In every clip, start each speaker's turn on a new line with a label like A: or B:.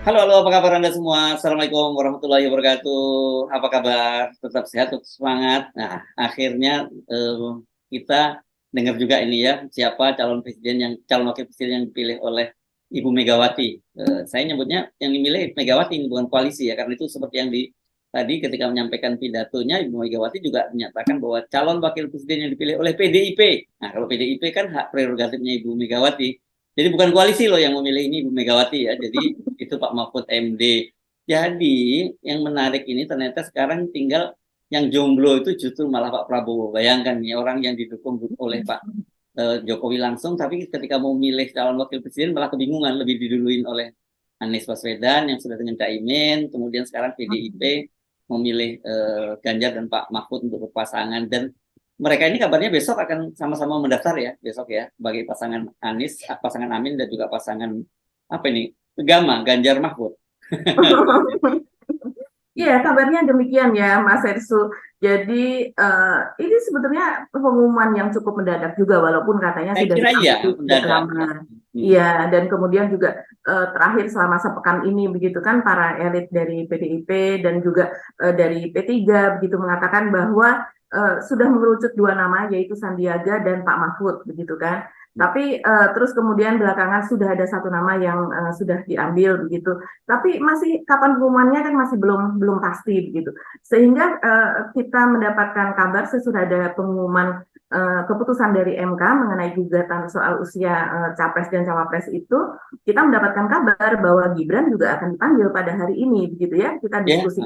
A: Halo, apa kabar Anda semua? Assalamualaikum warahmatullahi wabarakatuh. Apa kabar? Tetap sehat, tetap semangat. Nah, akhirnya kita dengar juga ini ya, siapa calon wakil presiden yang dipilih oleh Ibu Megawati. Saya nyebutnya yang dimilih Megawati, ini bukan koalisi ya, karena itu seperti yang tadi ketika menyampaikan pidatonya, Ibu Megawati juga menyatakan bahwa calon wakil presiden yang dipilih oleh PDIP. Nah, kalau PDIP kan hak prerogatifnya Ibu Megawati. Jadi bukan koalisi loh yang memilih ini Ibu Megawati ya. Jadi itu Pak Mahfud MD. Jadi yang menarik ini ternyata sekarang tinggal yang jomblo itu justru malah Pak Prabowo. Bayangkan nih orang yang didukung oleh Pak Jokowi langsung, tapi ketika mau milih calon wakil presiden malah kebingungan, lebih diduluin oleh Anies Baswedan yang sudah dengan Caimin, kemudian sekarang PDIP memilih Ganjar dan Pak Mahfud untuk berpasangan, dan mereka ini kabarnya besok akan sama-sama mendaftar ya, besok ya, sebagai pasangan Anies, pasangan Amin, dan juga pasangan apa ini, Ganjar Mahfud.
B: Iya, kabarnya demikian ya, Mas Ersu. Jadi ini sebetulnya pengumuman yang cukup mendadak juga, walaupun katanya
A: Saya
B: sudah
A: kira iya,
B: diambil sejak
A: mendadak.
B: lama.
A: Hmm.
B: Iya, dan kemudian juga terakhir selama sepekan ini begitu kan para elit dari PDIP dan juga dari P3 begitu mengatakan bahwa sudah mengerucut dua nama yaitu Sandiaga dan Pak Mahfud begitu kan. Tapi terus kemudian belakangan sudah ada satu nama yang sudah diambil begitu. Tapi masih kapan pengumumannya kan masih belum pasti begitu. Sehingga kita mendapatkan kabar sesudah ada pengumuman keputusan dari MK mengenai gugatan soal usia capres dan cawapres itu, kita mendapatkan kabar bahwa Gibran juga akan dipanggil pada hari ini begitu ya. Kita
A: Ya.
B: diskusi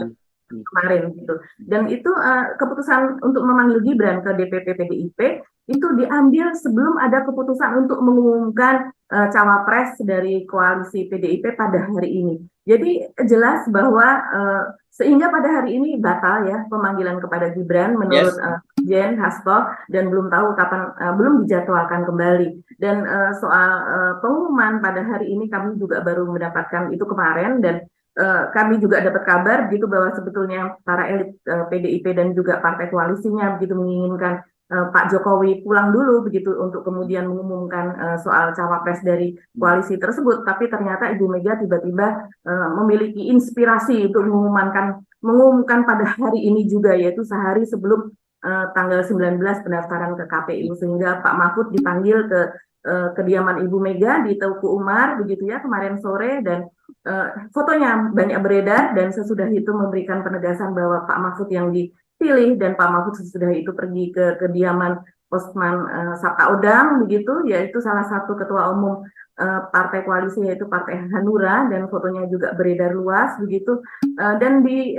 A: Hmm.
B: kemarin gitu. Dan itu keputusan untuk memanggil Gibran ke DPP PDIP itu diambil sebelum ada keputusan untuk mengumumkan cawapres dari koalisi PDIP pada hari ini. Jadi jelas bahwa sehingga pada hari ini batal ya pemanggilan kepada Gibran menurut
A: Yes.
B: Jen Hasto dan belum tahu kapan belum dijadwalkan kembali. Dan soal pengumuman pada hari ini kami juga baru mendapatkan itu kemarin dan kami juga dapat kabar gitu bahwa sebetulnya para elit PDIP dan juga partai koalisinya begitu menginginkan Pak Jokowi pulang dulu begitu untuk kemudian mengumumkan soal cawapres dari koalisi tersebut. Tapi ternyata Ibu Mega tiba-tiba memiliki inspirasi untuk mengumumkan pada hari ini juga yaitu sehari sebelum tanggal 19 pendaftaran ke KPU sehingga Pak Mahfud dipanggil ke kediaman Ibu Mega di Teuku Umar begitu ya kemarin sore dan fotonya banyak beredar dan sesudah itu memberikan penegasan bahwa Pak Mahfud yang dipilih dan Pak Mahfud sesudah itu pergi ke kediaman Osman Sabtaodang begitu yaitu salah satu ketua umum partai koalisi yaitu Partai Hanura dan fotonya juga beredar luas begitu dan di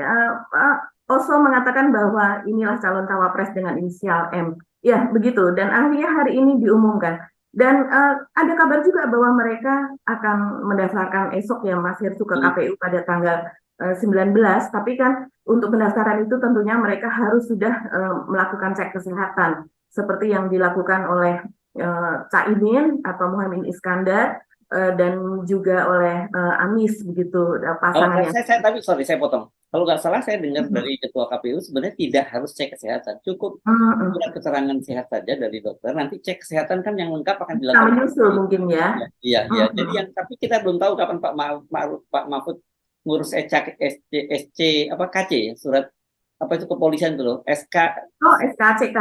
B: Oso mengatakan bahwa inilah calon cawapres dengan inisial M ya begitu dan akhirnya hari ini diumumkan dan ada kabar juga bahwa mereka akan mendaftarkan esok ya Mas Hirsu ke KPU pada tanggal 19. Tapi kan untuk pendaftaran itu tentunya mereka harus sudah melakukan cek kesehatan seperti yang dilakukan oleh Caimin atau Muhammad Iskandar dan juga oleh Anies begitu
A: Kalau
B: pasangan yang.
A: tapi sorry saya potong. Kalau nggak salah saya dengar dari ketua KPU sebenarnya tidak harus cek kesehatan, cukup surat keterangan sehat saja dari dokter. Nanti cek kesehatan kan yang lengkap akan
B: Bisa
A: dilakukan.
B: menyusul mungkin ya.
A: Iya, iya, iya. Jadi yang tapi kita belum tahu kapan Pak Mahfud ngurus SC apa KC ya, surat apa itu kepolisian itu loh,
B: Oh, SKCK.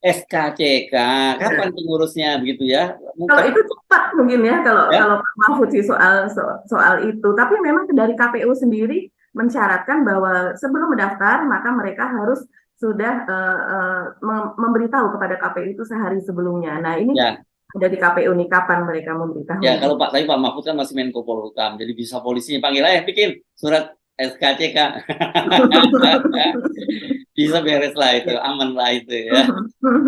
A: SKCK. Kapan pengurusnya begitu ya?
B: Kalau
A: Mungkin
B: itu cepat mungkin ya kalau
A: ya.
B: kalau Pak Mahfud sih soal itu. Tapi memang dari KPU sendiri mensyaratkan bahwa sebelum mendaftar maka mereka harus sudah memberitahu kepada KPU itu sehari sebelumnya. Nah ini
A: Ya,
B: ada di KPU nih kapan mereka
A: ya,
B: memberitahunya.
A: kalau Pak Mahfud kan masih Menko Polhukam, jadi bisa polisinya panggil aja bikin surat SKCK. Bisa beres lah itu,
B: Ya.
A: aman lah itu ya.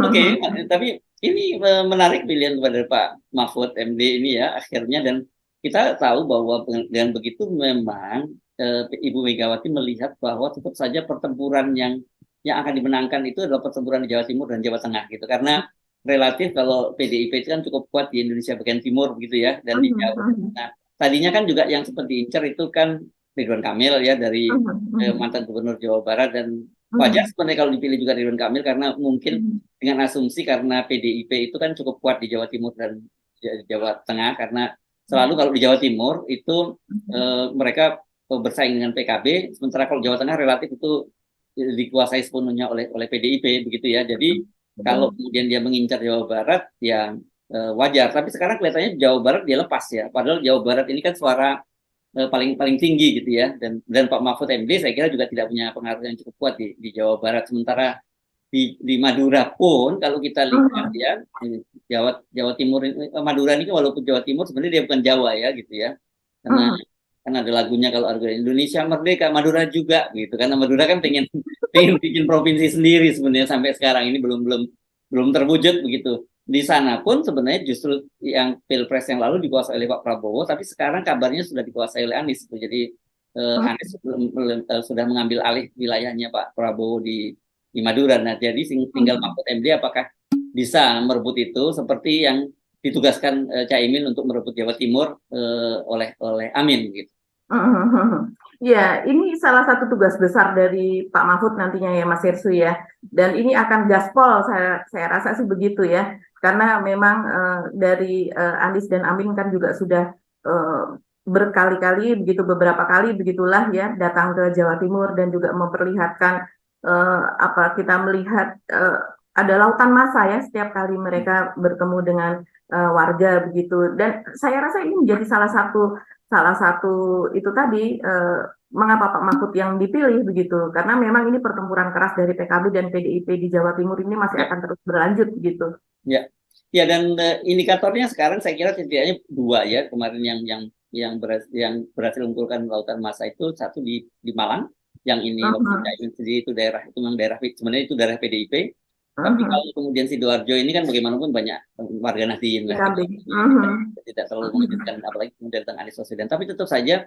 A: Oke, tapi ini menarik pilihan kepada Pak Mahfud MD ini ya akhirnya, dan kita tahu bahwa dengan begitu memang Ibu Megawati melihat bahwa tetap saja pertempuran yang akan dimenangkan itu adalah pertempuran di Jawa Timur dan Jawa Tengah gitu, karena relatif kalau PDIP itu kan cukup kuat di Indonesia bagian timur begitu ya, dan di Jawa. Nah, tadinya kan juga yang seperti diincar itu kan Ridwan Kamil ya dari mantan Gubernur Jawa Barat, dan wajar sebenarnya kalau dipilih juga Ridwan Kamil karena mungkin dengan asumsi karena PDIP itu kan cukup kuat di Jawa Timur dan Jawa Tengah karena selalu kalau di Jawa Timur itu mereka bersaing dengan PKB, sementara kalau Jawa Tengah relatif itu dikuasai sepenuhnya oleh PDIP begitu ya. Jadi kalau kemudian dia mengincar Jawa Barat ya wajar. Tapi sekarang kelihatannya Jawa Barat dia lepas ya. Padahal Jawa Barat ini kan suara paling paling tinggi gitu ya. Dan Pak Mahfud MD saya kira juga tidak punya pengaruh yang cukup kuat di Jawa Barat. Sementara di Madura pun kalau kita lihat ya Jawa Timur Madura ini walaupun Jawa Timur sebenarnya dia bukan Jawa ya gitu ya. Karena kan ada lagunya kalau Indonesia Merdeka Madura juga gitu karena Madura kan pengen bikin provinsi sendiri sebenarnya sampai sekarang ini belum terwujud begitu. Di sana pun sebenarnya justru yang Pilpres yang lalu dikuasai oleh Pak Prabowo, tapi sekarang kabarnya sudah dikuasai oleh Anies. Jadi Anies sudah mengambil alih wilayahnya Pak Prabowo di Madura. Nah, jadi tinggal Mahfud MD apakah bisa merebut itu seperti yang ditugaskan Caimin untuk merebut Jawa Timur oleh Amin gitu.
B: Ya, ini salah satu tugas besar dari Pak Mahfud nantinya ya Mas Hersu ya. Dan ini akan gaspol saya rasa sih begitu ya. Karena memang dari Anies dan Amin kan juga sudah berkali-kali begitu beberapa kali begitulah ya datang ke Jawa Timur dan juga memperlihatkan kita melihat ada lautan massa ya setiap kali mereka bertemu dengan warga begitu. Dan saya rasa ini menjadi salah satu itu tadi mengapa Pak Mahfud yang dipilih begitu karena memang ini pertempuran keras dari PKB dan PDIP di Jawa Timur ini masih akan terus berlanjut begitu.
A: Ya, ya dan indikatornya sekarang saya kira setidaknya dua ya kemarin yang berhasil mengumpulkan lautan massa itu satu di Malang yang ini itu daerah itu memang daerah sebenarnya itu daerah PDIP. Tapi kalau kemudian Sidoarjo ini kan bagaimanapun banyak warga Nahdien lah. Tidak terlalu mengejutkan apalagi kemudian tentang Anies Baswedan. Tapi tetap saja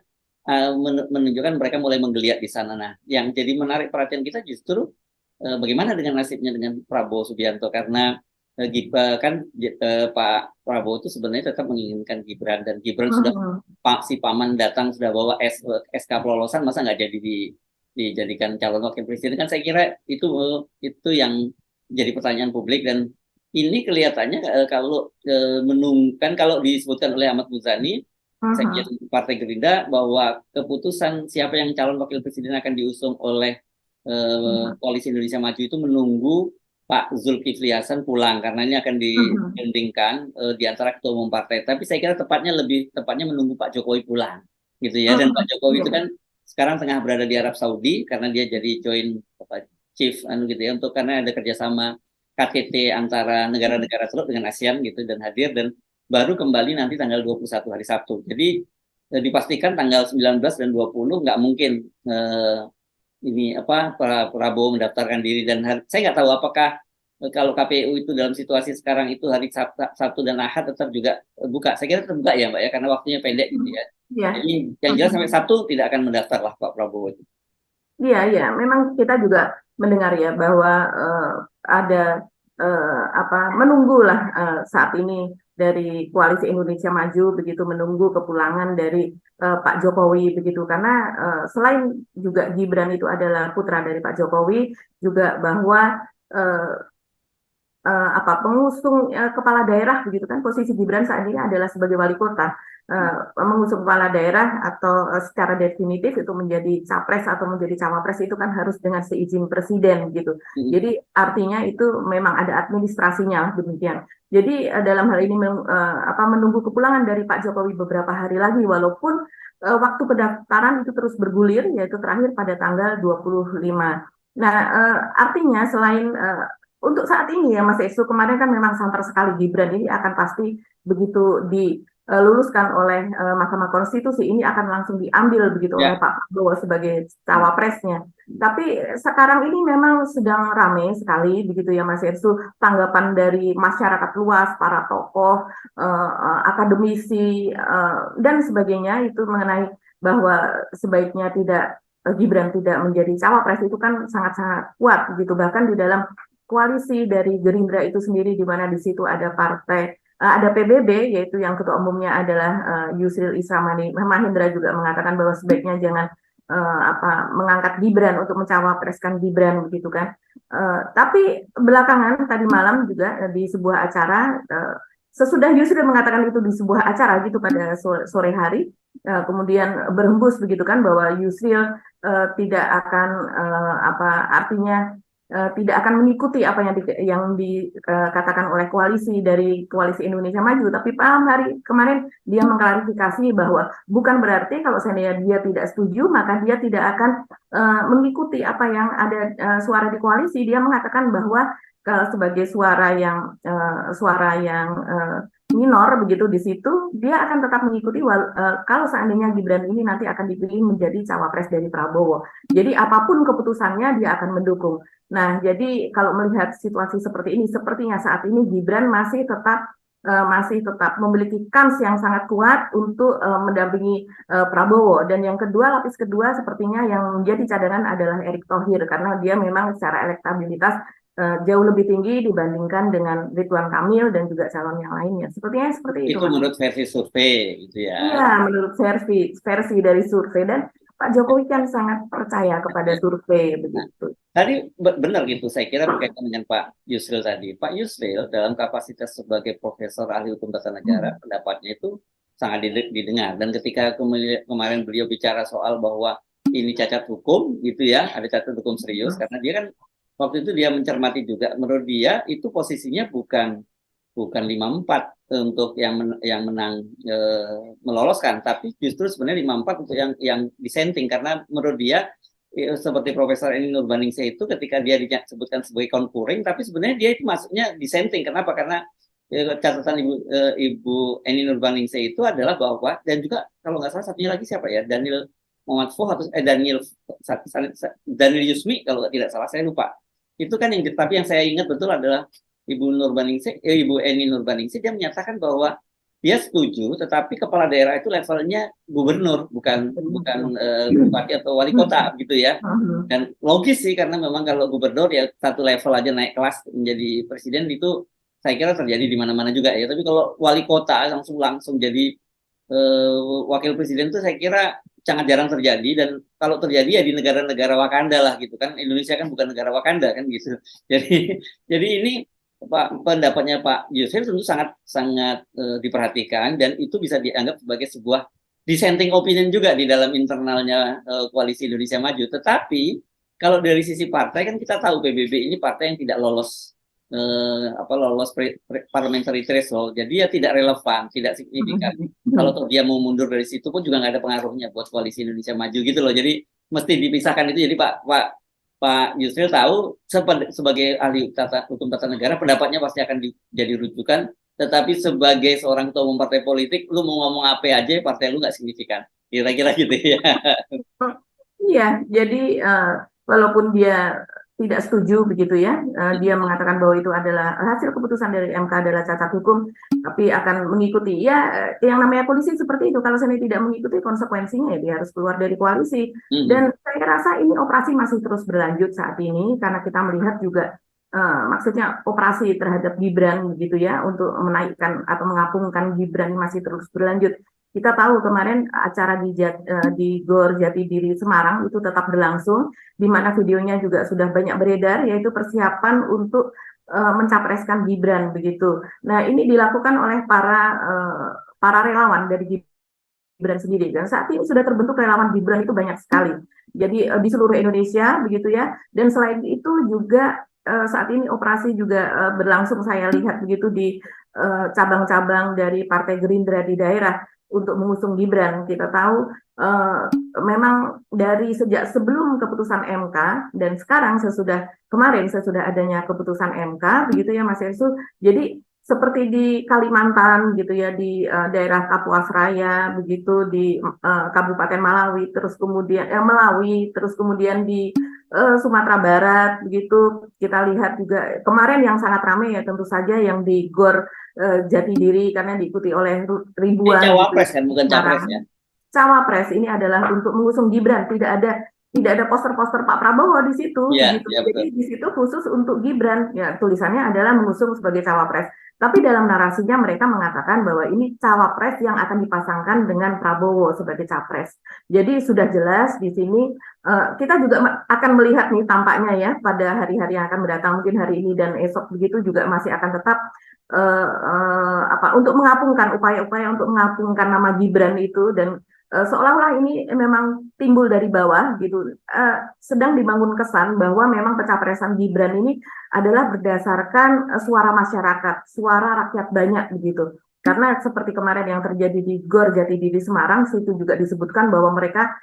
A: menunjukkan mereka mulai menggeliat di sana. Nah, yang jadi menarik perhatian kita justru bagaimana dengan nasibnya dengan Prabowo Subianto karena kan Pak Prabowo itu sebenarnya tetap menginginkan Gibran dan Gibran sudah si paman datang sudah bawa SK pelolosan masa nggak jadi dijadikan calon wakil presiden kan saya kira itu yang jadi pertanyaan publik dan ini kelihatannya kalau menungkan kalau disebutkan oleh Ahmad Muzani sekjen Partai Gerindra bahwa keputusan siapa yang calon wakil presiden akan diusung oleh Koalisi Indonesia Maju itu menunggu Pak Zulkifli Hasan pulang karena ini akan digendingkan di antara ketua umum partai. Tapi saya kira lebih tepatnya menunggu Pak Jokowi pulang gitu ya. Dan Pak Jokowi itu kan sekarang tengah berada di Arab Saudi karena dia jadi joint chief gitu ya untuk karena ada kerjasama KTT antara negara-negara teluk dengan ASEAN gitu dan hadir dan baru kembali nanti tanggal 21 hari Sabtu. Jadi dipastikan tanggal 19 dan 20 nggak mungkin ini Prabowo mendaftarkan diri dan saya nggak tahu apakah kalau KPU itu dalam situasi sekarang itu hari Sabtu dan Ahad tetap juga buka. Saya kira terbuka ya Mbak ya karena waktunya pendek gitu ya. Jadi yang jelas sampai Sabtu tidak akan mendaftar lah Pak Prabowo itu.
B: Iya, memang kita juga mendengar ya bahwa ada menunggulah saat ini dari Koalisi Indonesia Maju begitu menunggu kepulangan dari Pak Jokowi begitu karena selain juga Gibran itu adalah putra dari Pak Jokowi juga bahwa pengusung kepala daerah begitu kan posisi Gibran saat ini adalah sebagai wali kota mengusung kepala daerah atau secara definitif itu menjadi capres atau menjadi cawapres itu kan harus dengan seizin presiden gitu. Jadi artinya itu memang ada administrasinya lah demikian. Jadi dalam hal ini menunggu kepulangan dari Pak Jokowi beberapa hari lagi walaupun waktu pendaftaran itu terus bergulir yaitu terakhir pada tanggal 25. Nah, artinya selain untuk saat ini ya Mas Esu kemarin kan memang santer sekali Gibran ini akan pasti begitu diluluskan oleh Mahkamah Konstitusi ini akan langsung diambil begitu oleh Pak Prabowo sebagai cawapresnya. Tapi sekarang ini memang sedang ramai sekali begitu ya Mas Esu tanggapan dari masyarakat luas, para tokoh, akademisi dan sebagainya itu mengenai bahwa sebaiknya Gibran tidak menjadi cawapres itu kan sangat-sangat kuat gitu bahkan di dalam koalisi dari Gerindra itu sendiri di mana di situ ada ada PBB yaitu yang ketua umumnya adalah Yusril Iza Mahendra juga mengatakan bahwa sebaiknya jangan mengangkat Gibran untuk mencawapreskan Gibran begitu kan. Tapi belakangan tadi malam juga di sebuah acara sesudah Yusril mengatakan itu di sebuah acara gitu pada sore hari, kemudian berhembus begitu kan bahwa Yusril tidak akan apa artinya tidak akan mengikuti apa yang dikatakan oleh koalisi Indonesia Maju. Tapi malam hari kemarin dia mengklarifikasi bahwa bukan berarti kalau seandainya dia tidak setuju maka dia tidak akan mengikuti apa yang ada suara di koalisi. Dia mengatakan bahwa sebagai suara yang minor begitu di situ, dia akan tetap mengikuti kalau seandainya Gibran ini nanti akan dipilih menjadi cawapres dari Prabowo. Jadi apapun keputusannya dia akan mendukung. Nah, jadi kalau melihat situasi seperti ini, sepertinya saat ini Gibran masih tetap memiliki kans yang sangat kuat untuk mendampingi Prabowo. Dan yang kedua, lapis kedua sepertinya yang menjadi cadangan adalah Erick Thohir karena dia memang secara elektabilitas jauh lebih tinggi dibandingkan dengan Ridwan Kamil dan juga calon yang lainnya. Sepertinya seperti itu.
A: Itu menurut versi survei gitu ya.
B: Iya, menurut versi dari survei, dan Pak Jokowi kan sangat percaya kepada survei begitu.
A: Tadi benar gitu, saya kira berkaitan dengan Pak Yusril tadi. Pak Yusril dalam kapasitas sebagai profesor ahli hukum tata negara, pendapatnya itu sangat didengar. Dan ketika kemarin beliau bicara soal bahwa ini cacat hukum gitu ya, ada cacat hukum serius, karena dia kan waktu itu dia mencermati juga, menurut dia itu posisinya bukan 5-4 untuk yang menang meloloskan, tapi justru sebenarnya 5-4 untuk yang dissenting, karena menurut dia seperti Profesor Eni Nurbaningsih itu ketika dia disebutkan sebagai concurring, tapi sebenarnya dia itu masuknya dissenting. Kenapa? Karena catatan Ibu Eni Nurbaningsih itu adalah bahwa, dan juga kalau nggak salah satunya lagi siapa ya, Daniel Muhammad Foh atau Daniel Yusmi kalau tidak salah, saya lupa. Itu kan tapi yang saya ingat betul adalah Ibu Eni Nurbaningsih, dia menyatakan bahwa dia setuju, tetapi kepala daerah itu levelnya gubernur, bukan bupati atau wali kota gitu ya. Dan logis sih, karena memang kalau gubernur ya satu level aja naik kelas menjadi presiden itu saya kira terjadi di mana-mana juga ya. Tapi kalau wali kota langsung jadi wakil presiden itu saya kira sangat jarang terjadi, dan kalau terjadi ya di negara-negara Wakanda lah gitu kan. Indonesia kan bukan negara Wakanda kan gitu. Jadi ini pendapatnya Pak Yusril tentu sangat diperhatikan, dan itu bisa dianggap sebagai sebuah dissenting opinion juga di dalam internalnya koalisi Indonesia Maju. Tetapi kalau dari sisi partai kan kita tahu PBB ini partai yang tidak lolos parliamentary threshold, jadi ya tidak relevan, tidak signifikan. Kalau dia mau mundur dari situ pun juga nggak ada pengaruhnya buat koalisi Indonesia Maju gitu loh. Jadi mesti dipisahkan itu. Jadi Pak Yusril tahu sebagai ahli hukum tata negara pendapatnya pasti akan jadi rujukan, tetapi sebagai seorang ketua umum partai politik, lu mau ngomong apa aja partai lu nggak signifikan, kira-kira gitu ya.
B: Iya, jadi walaupun dia tidak setuju begitu ya, dia mengatakan bahwa itu adalah hasil keputusan dari MK adalah cacat hukum, tapi akan mengikuti. Ya, yang namanya polisi seperti itu. Kalau saya tidak mengikuti konsekuensinya, ya dia harus keluar dari koalisi. Dan saya rasa ini operasi masih terus berlanjut saat ini, karena kita melihat juga maksudnya operasi terhadap Gibran gitu ya, untuk menaikkan atau mengapungkan Gibran masih terus berlanjut. Kita tahu kemarin acara di Gor Jatidiri Semarang itu tetap berlangsung, di mana videonya juga sudah banyak beredar, yaitu persiapan untuk mencapreskan Gibran begitu. Nah, ini dilakukan oleh para relawan dari Gibran sendiri, dan saat ini sudah terbentuk relawan Gibran itu banyak sekali. Jadi di seluruh Indonesia begitu ya. Dan selain itu juga saat ini operasi juga berlangsung, saya lihat begitu di cabang-cabang dari Partai Gerindra di daerah untuk mengusung Gibran. Kita tahu memang dari sejak sebelum keputusan MK dan sekarang kemarin sesudah adanya keputusan MK begitu ya Mas Yesu. Jadi seperti di Kalimantan gitu ya, di daerah Kapuas Raya begitu, di Kabupaten Malawi, terus kemudian di Sumatera Barat begitu. Kita lihat juga kemarin yang sangat ramai ya tentu saja yang di Gor Jatidiri, karena diikuti oleh ribuan.
A: Cawapres kan, bukan capres ya.
B: Cawapres ini adalah untuk mengusung Gibran, tidak ada tidak ada poster-poster Pak Prabowo di situ,
A: Iya,
B: gitu.
A: iya
B: Jadi
A: betul.
B: di situ khusus untuk Gibran, ya tulisannya adalah mengusung sebagai cawapres. Tapi dalam narasinya mereka mengatakan bahwa ini cawapres yang akan dipasangkan dengan Prabowo sebagai capres. Jadi sudah jelas di sini kita juga akan melihat nih tampaknya ya pada hari-hari yang akan mendatang, mungkin hari ini dan esok begitu juga masih akan tetap untuk mengapungkan upaya-upaya untuk mengapungkan nama Gibran itu dan seolah-olah ini memang timbul dari bawah gitu, sedang dibangun kesan bahwa memang pencapresan Gibran ini adalah berdasarkan suara masyarakat, suara rakyat banyak begitu. Karena seperti kemarin yang terjadi di GOR Jatidiri Semarang, situ juga disebutkan bahwa mereka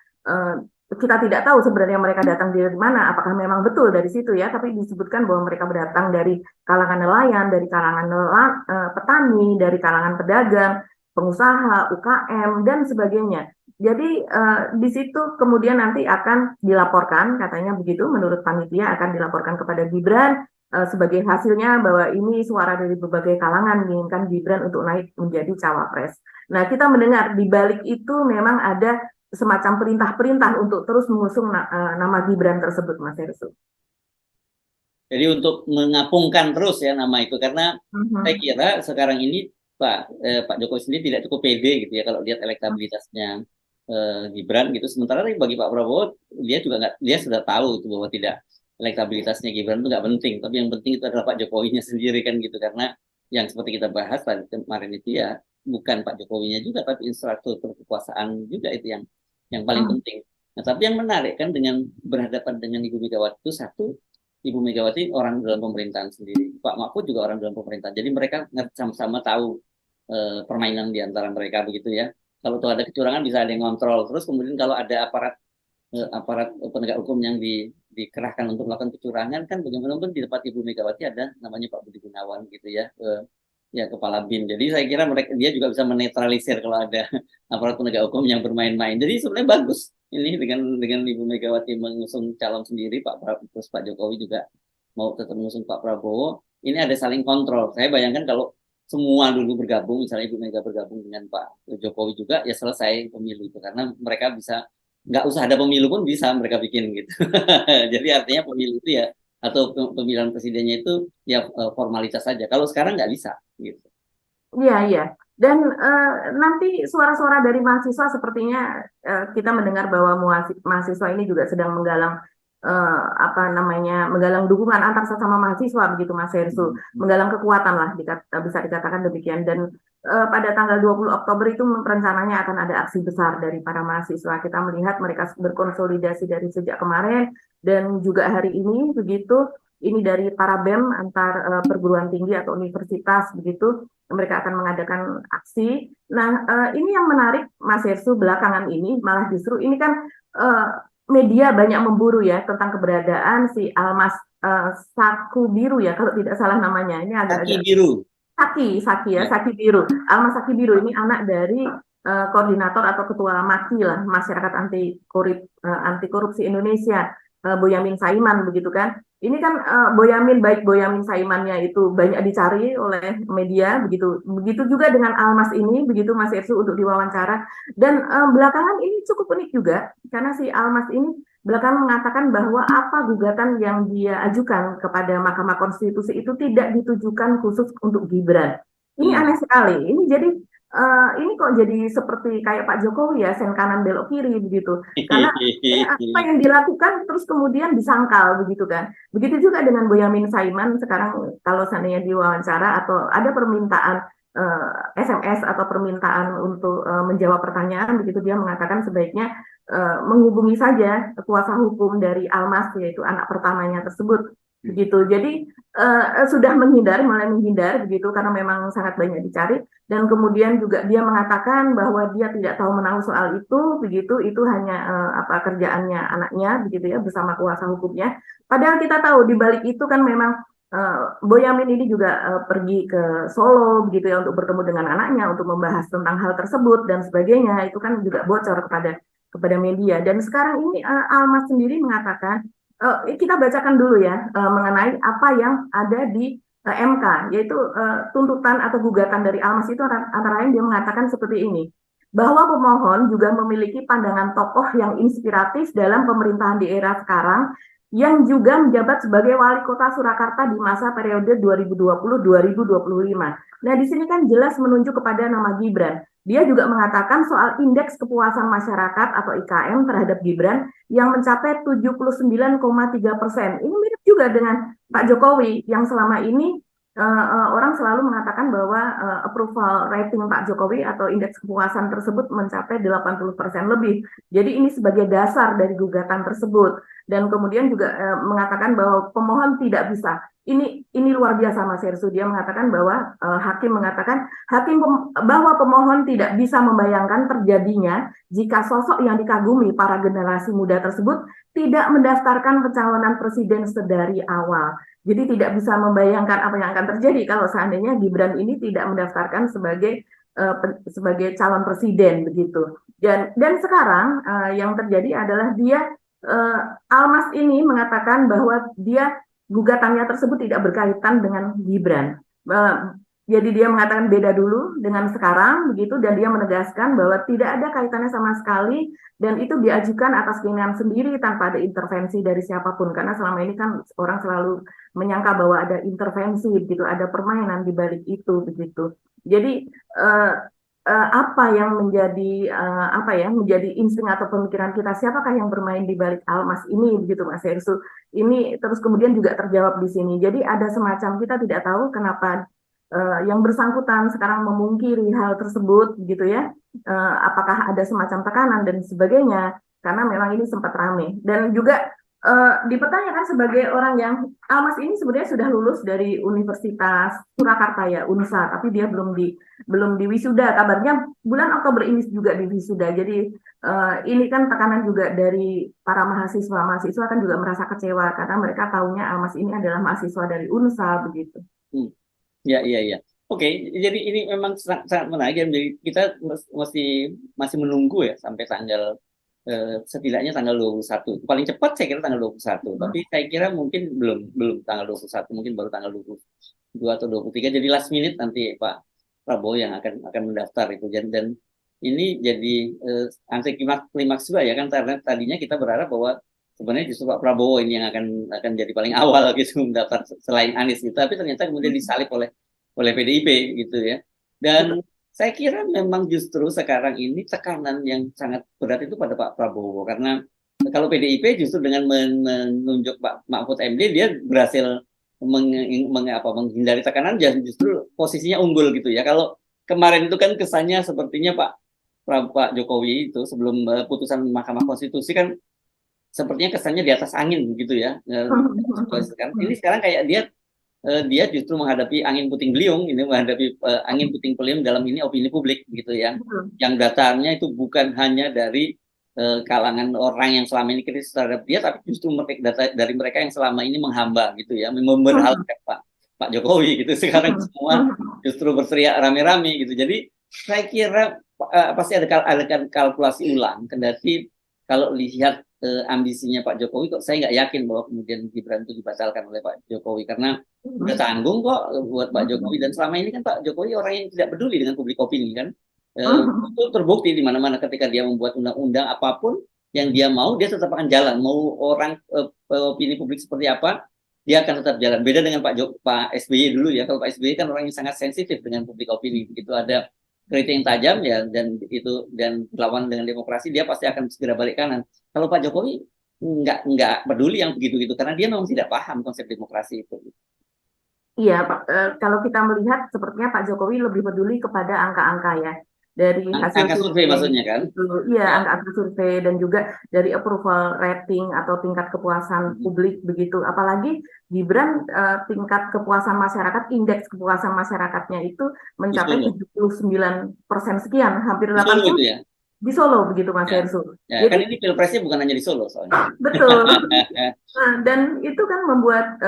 B: kita tidak tahu sebenarnya mereka datang dari mana, apakah memang betul dari situ ya, tapi disebutkan bahwa mereka datang dari kalangan nelayan, dari kalangan petani, dari kalangan pedagang, pengusaha, UKM, dan sebagainya. Jadi di situ kemudian nanti akan dilaporkan, katanya begitu, menurut panitia akan dilaporkan kepada Gibran sebagai hasilnya bahwa ini suara dari berbagai kalangan menginginkan Gibran untuk naik menjadi cawapres. Nah, kita mendengar di balik itu memang ada semacam perintah-perintah untuk terus mengusung nama Gibran tersebut, Mas Hersut.
A: Jadi untuk mengapungkan terus ya nama itu, karena saya kira sekarang ini Pak Jokowi sendiri tidak cukup pede gitu ya kalau lihat elektabilitasnya Gibran gitu. Sementara bagi Pak Prabowo dia juga nggak, dia sudah tahu itu bahwa tidak, elektabilitasnya Gibran itu nggak penting, tapi yang penting itu adalah Pak Jokowinya sendiri kan gitu, karena yang seperti kita bahas tadi kemarin itu ya bukan Pak Jokowinya juga, tapi infrastruktur kekuasaan juga itu yang paling penting. Nah, tapi yang menarik kan dengan berhadapan dengan Ibu Megawati itu, satu, Ibu Megawati orang dalam pemerintahan sendiri, Pak Mahfud juga orang dalam pemerintahan, jadi mereka sama-sama tahu permainan di antara mereka begitu ya. Kalau tuh ada kecurangan bisa ada yang ngontrol, terus kemudian kalau ada aparat penegak hukum yang dikerahkan untuk melakukan kecurangan kan bagaimanapun di tempat Ibu Megawati ada namanya Pak Budi Gunawan gitu ya, ya kepala BIN. Jadi saya kira dia juga bisa menetralisir kalau ada aparat penegak hukum yang bermain-main. Jadi sebenarnya bagus ini dengan Ibu Megawati mengusung calon sendiri, terus Pak Jokowi juga mau tetap mengusung Pak Prabowo. Ini ada saling kontrol. Saya bayangkan kalau semua dulu bergabung, misalnya Ibu Mega bergabung dengan Pak Jokowi juga, ya selesai pemilu itu, karena mereka bisa, nggak usah ada pemilu pun bisa mereka bikin gitu. Jadi artinya pemilu itu ya, atau pemilihan presidennya itu ya formalitas saja. Kalau sekarang nggak bisa gitu.
B: Iya, iya. Dan nanti suara-suara dari mahasiswa sepertinya kita mendengar bahwa mahasiswa ini juga sedang menggalang menggalang dukungan antar sesama mahasiswa begitu, Mas Hersu, menggalang kekuatan lah bisa dikatakan demikian. Dan pada tanggal 20 Oktober itu rencananya akan ada aksi besar dari para mahasiswa. Kita melihat mereka berkonsolidasi dari sejak kemarin dan juga hari ini begitu. Ini dari para BEM antar perguruan tinggi atau universitas begitu, mereka akan mengadakan aksi. Nah, ini yang menarik, Mas Hersu, belakangan ini malah justru ini kan media banyak memburu ya tentang keberadaan si Almas Saku Biru ya, kalau tidak salah namanya. Ini agak-agak
A: Kaki biru.
B: Saki Biru. Almas Saki Biru ini anak dari koordinator atau ketua MAKI lah, Masyarakat Anti Korupsi Indonesia, Boyamin Saiman begitu kan. Ini kan Boyamin Saimannya itu banyak dicari oleh media begitu. Begitu juga dengan Almas ini begitu, Mas Ersu, untuk diwawancara. Dan belakangan ini cukup unik juga karena si Almas ini belakangan mengatakan bahwa apa gugatan yang dia ajukan kepada Mahkamah Konstitusi itu tidak ditujukan khusus untuk Gibran. Ini aneh sekali. Ini jadi ini kok jadi seperti kayak Pak Jokowi ya, sen kanan belok kiri begitu. Karena apa yang dilakukan terus kemudian disangkal begitu kan. Begitu juga dengan Boyamin Saiman sekarang kalau seandainya diwawancara atau ada permintaan SMS atau permintaan untuk menjawab pertanyaan begitu, dia mengatakan sebaiknya menghubungi saja kuasa hukum dari Almas, yaitu anak pertamanya tersebut begitu. Jadi sudah mulai menghindar begitu karena memang sangat banyak dicari. Dan kemudian juga dia mengatakan bahwa dia tidak tahu menahu soal itu begitu, itu hanya kerjaannya anaknya begitu ya bersama kuasa hukumnya. Padahal kita tahu di balik itu kan memang Boyamin ini juga pergi ke Solo begitu ya untuk bertemu dengan anaknya untuk membahas tentang hal tersebut dan sebagainya. Itu kan juga bocor kepada media. Dan sekarang ini Almas sendiri mengatakan, kita bacakan dulu ya mengenai apa yang ada di MK, yaitu tuntutan atau gugatan dari Almas itu antara lain dia mengatakan seperti ini. bahwa pemohon juga memiliki pandangan tokoh yang inspiratif dalam pemerintahan di era sekarang yang juga menjabat sebagai wali kota Surakarta di masa periode 2020-2025. Nah, di sini kan jelas menunjuk kepada nama Gibran. Dia juga mengatakan soal indeks kepuasan masyarakat atau IKM terhadap Gibran yang mencapai 79,3%. Ini mirip juga dengan Pak Jokowi yang selama ini orang selalu mengatakan bahwa approval rating Pak Jokowi atau indeks kepuasan tersebut mencapai 80% lebih. Jadi ini sebagai dasar dari gugatan tersebut. Dan kemudian juga mengatakan bahwa pemohon tidak bisa. Ini luar biasa Mas Hersu. Dia mengatakan bahwa hakim mengatakan bahwa pemohon tidak bisa membayangkan terjadinya jika sosok yang dikagumi para generasi muda tersebut tidak mendaftarkan pencalonan presiden sedari awal. Jadi tidak bisa membayangkan apa yang akan terjadi kalau seandainya Gibran ini tidak mendaftarkan sebagai calon presiden begitu. Dan sekarang yang terjadi adalah Almas ini mengatakan bahwa gugatannya tersebut tidak berkaitan dengan Gibran. Jadi dia mengatakan beda dulu dengan sekarang begitu, dan dia menegaskan bahwa tidak ada kaitannya sama sekali dan itu diajukan atas keinginan sendiri tanpa ada intervensi dari siapapun, karena selama ini kan orang selalu menyangka bahwa ada intervensi begitu, ada permainan di balik itu begitu. Jadi apa yang menjadi insting atau pemikiran kita, siapakah yang bermain di balik Almas ini begitu Mas Hersu. Ini terus kemudian juga terjawab di sini. Jadi ada semacam kita tidak tahu kenapa yang bersangkutan sekarang memungkiri hal tersebut gitu ya. Apakah ada semacam tekanan dan sebagainya, karena memang ini sempat ramai. Dan juga dipertanyakan sebagai orang yang Almas ini sebenarnya sudah lulus dari Universitas Surakarta ya, UNSA, tapi dia belum di wisuda. Kabarnya bulan Oktober ini juga di wisuda. Jadi ini kan tekanan juga dari para mahasiswa kan juga merasa kecewa karena mereka tahunya Almas ini adalah mahasiswa dari UNSA begitu.
A: Ya, iya, iya. Oke, jadi ini memang sangat menarik. Jadi kita masih menunggu ya sampai tanggal setidaknya tanggal 21. Paling cepat saya kira tanggal 21. Tapi saya kira mungkin belum tanggal 21, mungkin baru tanggal 22 atau 23. Jadi last minute nanti Pak Prabowo yang akan mendaftar itu. Dan ini jadi anti klimaks juga ya kan, karena tadinya kita berharap bahwa sebenarnya justru Pak Prabowo ini yang akan jadi paling awal gitu mendaftar selain Anies gitu. Tapi ternyata kemudian disalib oleh PDIP gitu ya. Dan saya kira memang justru sekarang ini tekanan yang sangat berat itu pada Pak Prabowo, karena kalau PDIP justru dengan menunjuk Pak Mahfud MD dia berhasil menghindari tekanan, justru posisinya unggul gitu ya. Kalau kemarin itu kan kesannya sepertinya Pak Jokowi itu sebelum putusan Mahkamah Konstitusi kan sepertinya kesannya di atas angin gitu ya. Ini sekarang kayak dia justru menghadapi angin puting beliung, angin puting beliung dalam ini opini publik gitu ya. Yang datangnya itu bukan hanya dari kalangan orang yang selama ini kritis terhadap dia, tapi justru dari mereka yang selama ini menghamba gitu ya, memberhalakan Pak Jokowi gitu. Sekarang semua justru berteriak rame-rame gitu. Jadi saya kira pasti ada kalkulasi ulang, kendati kalau lihat ambisinya Pak Jokowi, kok saya nggak yakin bahwa kemudian Gibran itu dibatalkan oleh Pak Jokowi, karena udah tanggung kok buat Pak Jokowi. Dan selama ini kan Pak Jokowi orang yang tidak peduli dengan publik opini kan. Itu terbukti di mana-mana ketika dia membuat undang-undang apapun yang dia mau, dia tetap akan jalan. Mau orang opini publik seperti apa, dia akan tetap jalan. Beda dengan Pak SBY dulu ya. Kalau Pak SBY kan orang yang sangat sensitif dengan publik opini. Begitu ada kritik yang tajam ya, dan lawan dengan demokrasi, dia pasti akan segera balik kanan. Kalau Pak Jokowi nggak peduli yang begitu-gitu, karena dia memang tidak paham konsep demokrasi itu.
B: Iya, Pak. Kalau kita melihat sepertinya Pak Jokowi lebih peduli kepada angka-angka ya, dari hasil
A: angka survei maksudnya kan?
B: Iya, angka survei dan juga dari approval rating atau tingkat kepuasan publik begitu. Apalagi Gibran tingkat kepuasan masyarakat, indeks kepuasan masyarakatnya itu mencapai 79% sekian, hampir 80%.
A: Itu ya?
B: Di Solo begitu Mas Hersu.
A: Ya, jadi, kan ini pilpresnya bukan hanya di Solo soalnya.
B: Betul. Dan itu kan membuat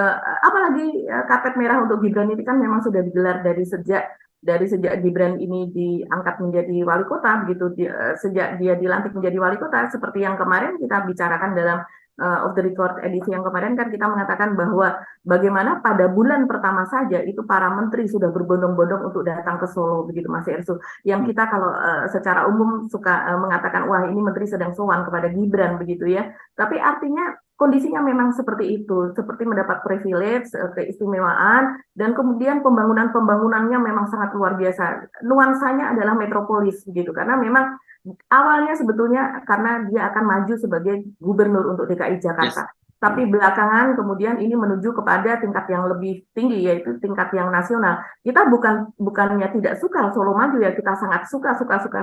B: apalagi karpet merah untuk Gibran ini kan memang sudah digelar dari sejak Gibran ini diangkat menjadi wali kota begitu, sejak dia dilantik menjadi wali kota, seperti yang kemarin kita bicarakan dalam of the record edisi yang kemarin kan kita mengatakan bahwa bagaimana pada bulan pertama saja itu para menteri sudah berbondong-bondong untuk datang ke Solo begitu Mas Ersu. Yang kita kalau secara umum suka mengatakan wah ini menteri sedang sowan kepada Gibran begitu ya. Tapi artinya kondisinya memang seperti itu, seperti mendapat privilege, keistimewaan, dan kemudian pembangunannya memang sangat luar biasa. Nuansanya adalah metropolis begitu, karena memang awalnya sebetulnya karena dia akan maju sebagai gubernur untuk DKI Jakarta.
A: Yes.
B: Tapi belakangan kemudian ini menuju kepada tingkat yang lebih tinggi, yaitu tingkat yang nasional. Kita bukannya tidak suka Solo maju ya, kita sangat suka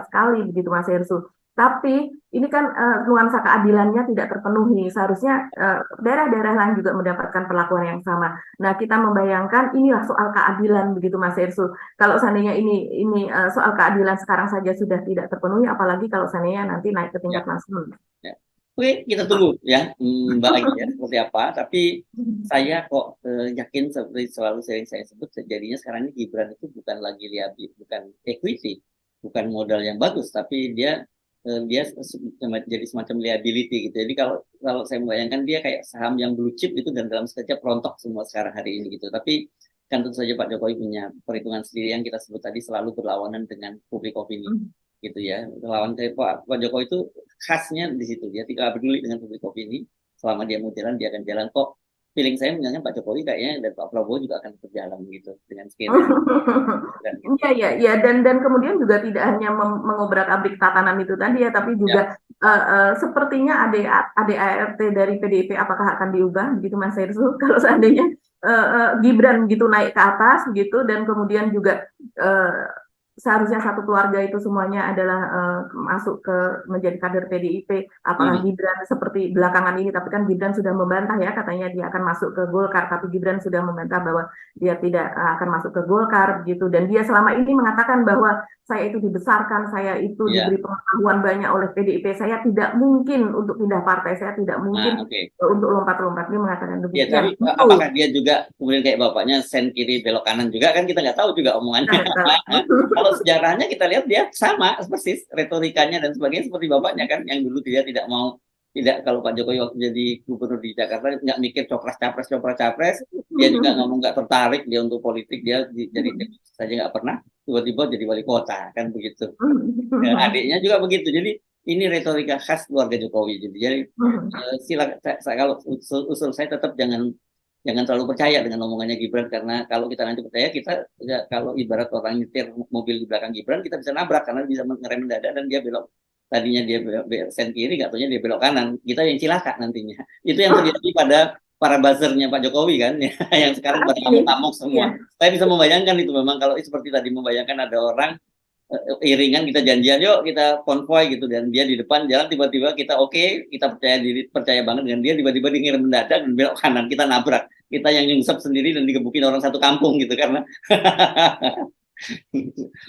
B: sekali begitu Mas Hersu. Tapi ini kan nuansa keadilannya tidak terpenuhi. Seharusnya daerah-daerah lain juga mendapatkan perlakuan yang sama. Nah, kita membayangkan inilah soal keadilan begitu Mas Hersu. Kalau seandainya ini soal keadilan sekarang saja sudah tidak terpenuhi, apalagi kalau seandainya nanti naik ke tingkat nasional.
A: Ya. Oke, kita tunggu ya Mbak Agi ya seperti apa. Tapi saya kok yakin seperti selalu sering saya sebut, jadinya sekarang ini Gibran itu bukan lagi bukan equity, bukan modal yang bagus, tapi dia jadi semacam liability gitu. Jadi kalau saya membayangkan dia kayak saham yang blue chip itu dan dalam sekejap rontok semua sekarang hari ini gitu. Tapi kan tentu saja Pak Jokowi punya perhitungan sendiri yang kita sebut tadi selalu berlawanan dengan public opini gitu ya. Lawan Pak Jokowi itu khasnya di situ, dia tidak peduli dengan public opini. Selama dia mau jalan dia akan jalan kok. Feeling saya menurutnya Pak Jokowi kayaknya dan Pak Prabowo juga akan berjalan gitu dengan skenario.
B: Iya, dan kemudian juga tidak hanya mengobrak-abrik tatanan itu tadi ya, tapi juga sepertinya ADART dari PDIP apakah akan diubah gitu Mas Hersu kalau seandainya Gibran gitu naik ke atas gitu, dan kemudian juga seharusnya satu keluarga itu semuanya adalah masuk ke menjadi kader PDIP, apakah Gibran seperti belakangan ini, tapi kan Gibran sudah membantah ya, katanya dia akan masuk ke Golkar, tapi Gibran sudah membantah bahwa dia tidak akan masuk ke Golkar gitu, dan dia selama ini mengatakan bahwa saya itu dibesarkan, saya itu diberi pengetahuan banyak oleh PDIP, saya tidak mungkin untuk pindah partai, saya tidak mungkin untuk lompat-lompat, dia mengatakan demikian.
A: Ya, tapi apakah dia juga kemudian kayak bapaknya sen kiri belok kanan juga, kan kita nggak tahu juga omongannya. Kalau sejarahnya kita lihat dia sama persis retorikanya dan sebagainya seperti bapaknya kan, yang dulu dia tidak mau, kalau Pak Jokowi waktu jadi gubernur di Jakarta nggak mikir copras capres, dia juga ngomong nggak tertarik dia untuk politik, dia jadi saja nggak pernah, tiba-tiba jadi wali kota kan begitu. Adiknya juga begitu, jadi ini retorika khas keluarga Jokowi. Jadi silakan, kalau usul saya tetap jangan terlalu percaya dengan omongannya Gibran, karena kalau kita nanti percaya, kita kalau ibarat orang nyetir mobil di belakang Gibran, kita bisa nabrak karena bisa ngerem mendadak dan dia belok, tadinya dia belok sen kiri, nggak taunya dia belok kanan, kita yang cilaka nantinya. Itu yang terjadi pada para buzzernya Pak Jokowi kan ya, yang sekarang pada ngamuk-ngamuk semua. Saya bisa membayangkan itu, memang kalau seperti tadi membayangkan ada orang iringan, kita janjian yuk kita konvoy gitu, dan dia di depan jalan, tiba-tiba kita kita percaya banget dengan dia, tiba-tiba dia ngirim mendadak dan belok kanan, kita nabrak, kita yang nyungsep sendiri dan digebukin orang satu kampung gitu karena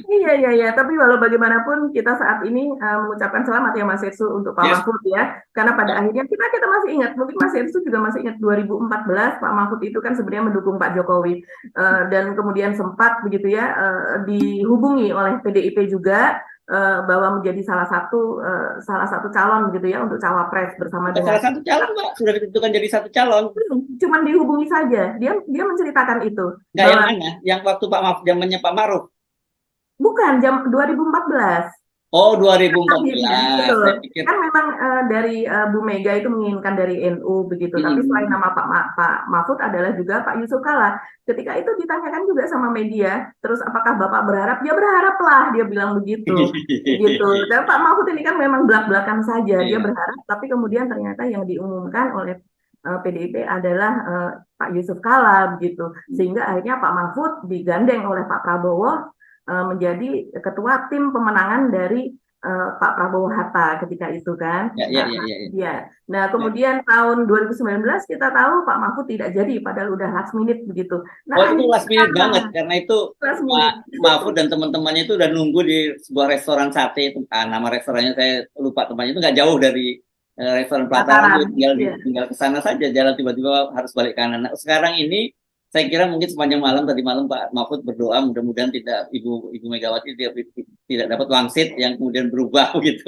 B: Iya, tapi walau bagaimanapun kita saat ini mengucapkan selamat ya Mas Hersu untuk Pak Mahfud ya, karena pada akhirnya kita masih ingat, mungkin Mas Hersu juga masih ingat 2014 Pak Mahfud itu kan sebenarnya mendukung Pak Jokowi, dan kemudian sempat begitu ya dihubungi oleh PDIP juga bahwa menjadi salah satu calon begitu ya untuk cawapres bersama dengan
A: salah satu calon Pak, sudah ditentukan jadi satu calon.
B: Cuman dihubungi saja, dia menceritakan itu.
A: Nggak, yang mana? Yang waktu Pak Mahfud, zamannya Pak Maruf?
B: Bukan, 2014.
A: Oh, 2014.
B: Betul. Kan memang dari Bu Mega itu menginginkan dari NU begitu. Tapi selain nama Pak Mahfud adalah juga Pak Yusuf Kala. Ketika itu ditanyakan juga sama media, terus apakah Bapak berharap? Ya berharap lah, dia bilang begitu. Gitu. Dan Pak Mahfud ini kan memang belak-belakan saja, dia berharap. Tapi kemudian ternyata yang diumumkan oleh PDIP adalah Pak Yusuf Kala begitu. Sehingga akhirnya Pak Mahfud digandeng oleh Pak Prabowo menjadi ketua tim pemenangan dari Pak Prabowo Hatta ketika itu kan. Ya. Nah, kemudian tahun 2019 kita tahu Pak Mahfud tidak jadi, padahal udah last minute begitu. Nah,
A: itu last minute banget, karena itu Pak Mahfud dan teman-temannya itu udah nunggu di sebuah restoran sate, nama restorannya saya lupa, tempatnya itu nggak jauh dari restoran Plataran, tinggal ke sana saja, jalan tiba-tiba harus balik kanan. Nah, sekarang ini saya kira mungkin sepanjang malam tadi malam Pak Mahfud berdoa mudah-mudahan tidak Ibu Megawati tidak dapat wangsit yang kemudian berubah gitu.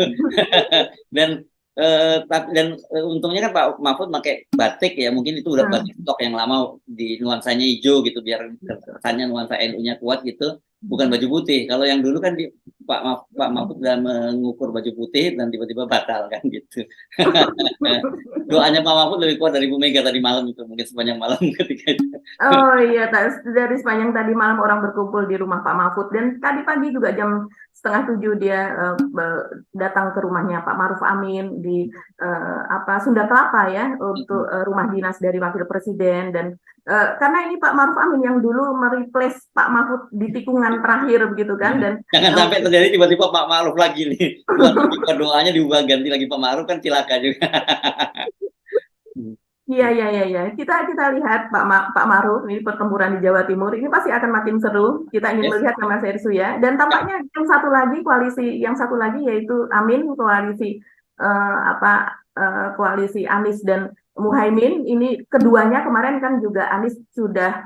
A: Dan Dan untungnya kan Pak Mahfud pakai batik ya, mungkin itu udah batik stok yang lama di nuansanya hijau gitu biar kesannya nuansa NU-nya kuat gitu, bukan baju putih. Kalau yang dulu kan Pak Mahfud udah mengukur baju putih dan tiba-tiba batal kan gitu. Doanya Pak Mahfud lebih kuat dari Bu Mega tadi malam itu, mungkin sepanjang malam ketika itu.
B: Oh iya, dari sepanjang tadi malam orang berkumpul di rumah Pak Mahfud dan tadi pagi juga jam 6:30 dia datang ke rumahnya Pak Maruf Amin di Sunda Kelapa ya untuk rumah dinas dari Wakil Presiden dan karena ini Pak Maruf Amin yang dulu mereplace Pak Mahfud di tikungan terakhir begitu kan dan
A: Jangan sampai terjadi tiba-tiba Pak Ma'ruf lagi nih. Doanya diubah ganti lagi Pak Ma'ruf kan cilaka juga.
B: Iya, iya, iya, iya. Kita lihat Pak Maruf ini pertempuran di Jawa Timur ini pasti akan makin seru. Kita ingin
A: Yes.
B: melihat sama Mas Ersu ya. Dan tampaknya yang satu lagi yaitu Amin koalisi koalisi Anies dan Muhaimin. Ini keduanya kemarin kan juga Anies sudah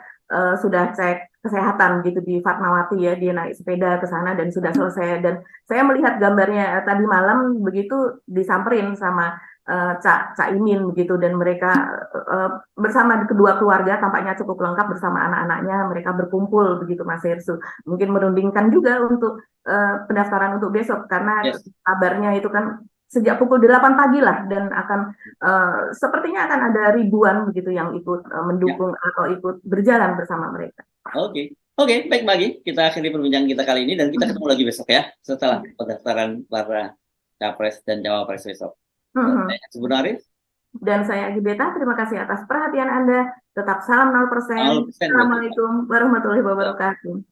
B: cek kesehatan gitu di Fatmawati ya. Dia naik sepeda ke sana dan sudah selesai. Dan saya melihat gambarnya tadi malam begitu disamperin sama Cak Imin begitu dan mereka bersama kedua keluarga tampaknya cukup lengkap bersama anak-anaknya mereka berkumpul begitu Mas Hersu mungkin merundingkan juga untuk pendaftaran untuk besok karena kabarnya itu kan sejak pukul 8 pagi lah dan akan sepertinya akan ada ribuan begitu yang ikut mendukung atau ikut berjalan bersama mereka.
A: Oke, baik Bagi. Kita akhiri perbincangan kita kali ini dan kita ketemu lagi besok ya setelah pendaftaran para capres dan cawapres besok. Saya Subun Arif.
B: Dan saya Gibeta, terima kasih atas perhatian Anda. Tetap salam 0%. Assalamualaikum warahmatullahi wabarakatuh.